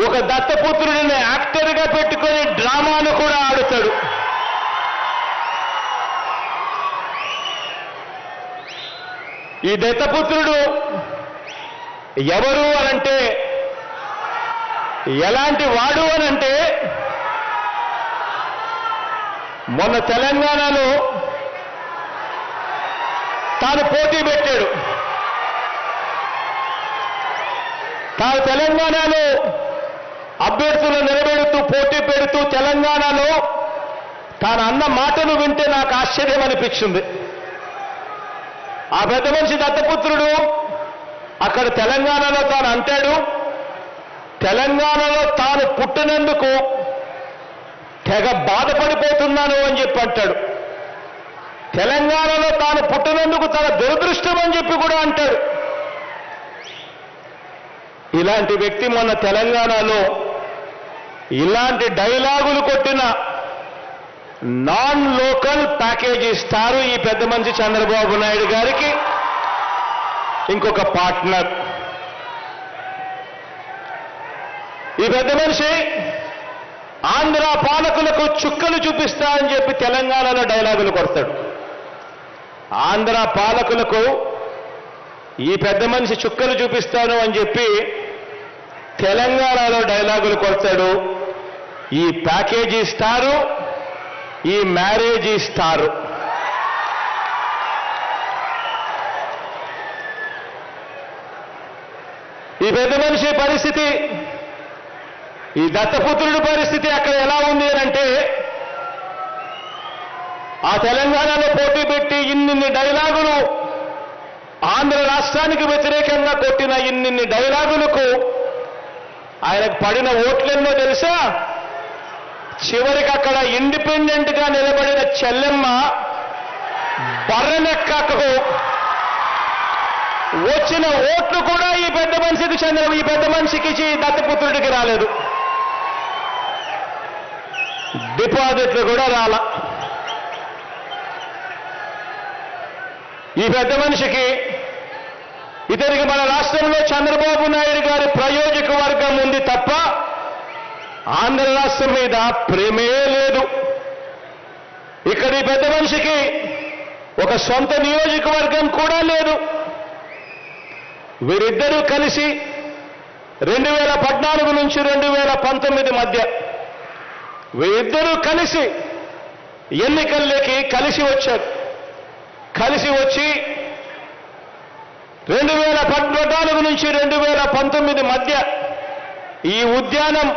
ఒక దత్తపుత్రుడిని యాక్టర్గా పెట్టుకొని డ్రామాను కూడా ఆడుతాడు. ఈ దత్తపుత్రుడు ఎవరు అనంటే, ఎలాంటి వాడు అనంటే, మొన్న తెలంగాణలో తాను పోటీ పెట్టాడు. తాను తెలంగాణలో అభ్యర్థులను నిలబెడుతూ పోటీ పెడుతూ తెలంగాణలో తాను అన్న మాటలు వింటే నాకు ఆశ్చర్యం అనిపించింది. ఆ పెద్ద మనిషి దత్తపుత్రుడు అక్కడ తెలంగాణలో తాను అంటాడు, తెలంగాణలో తాను పుట్టినందుకు తెగ బాధపడిపోతున్నాను అని చెప్పి అంటాడు. తెలంగాణలో తాను పుట్టినందుకు తన దురదృష్టం అని చెప్పి కూడా అంటాడు. ఇలాంటి వ్యక్తి మొన్న తెలంగాణలో ఇలాంటి డైలాగులు కొట్టిన నాన్ లోకల్ ప్యాకేజ్ ఇస్తారు ఈ పెద్ద మనిషి చంద్రబాబు నాయుడు గారికి ఇంకొక పార్ట్నర్. ఈ పెద్ద మనిషి ఆంధ్ర పాలకులకు చుక్కలు చూపిస్తా అని చెప్పి తెలంగాణలో డైలాగులు కొడతాడు. ఆంధ్ర పాలకులకు ఈ పెద్ద మనిషి చుక్కలు చూపిస్తాను అని చెప్పి తెలంగాణలో డైలాగులు కొడతాడు. ఈ ప్యాకేజీ ఇస్తారు, ఈ మ్యారేజ్ ఇస్తారు. ఈ పెద్ద మనిషి పరిస్థితి, ఈ దత్తపుత్రుడి పరిస్థితి అక్కడ ఎలా ఉంది అంటే, ఆ తెలంగాణలో పోటీ పెట్టి ఇన్ని డైలాగులు ఆంధ్ర రాష్ట్రానికి వ్యతిరేకంగా కొట్టిన ఇన్ని డైలాగులకు ఆయనకు పడిన ఓట్లెన్నో తెలుసా? చివరికి అక్కడ ఇండిపెండెంట్ గా నిలబడిన చెల్లెమ్మ బర్రెనెక్కకు వచ్చిన ఓట్లు కూడా ఈ పెద్ద మనిషికి దత్తపుత్రుడికి రాలేదు. డిపాజిట్లు కూడా రాల. ఈ పెద్ద మనిషికి ఇతనికి మన రాష్ట్రంలో చంద్రబాబు నాయుడు గారి ప్రయోజక వర్గం ఉంది తప్ప ఆంధ్ర రాష్ట్రం మీద ప్రేమే లేదు. ఇక్కడ ఈ పెద్ద మనిషికి ఒక సొంత నియోజకవర్గం కూడా లేదు. వీరిద్దరూ కలిసి 2014 నుంచి 2019 మధ్య వీరిద్దరూ కలిసి ఎన్నికల్లోకి కలిసి వచ్చారు. కలిసి వచ్చి 2014 నుంచి 2019 మధ్య ఈ ఉద్యానం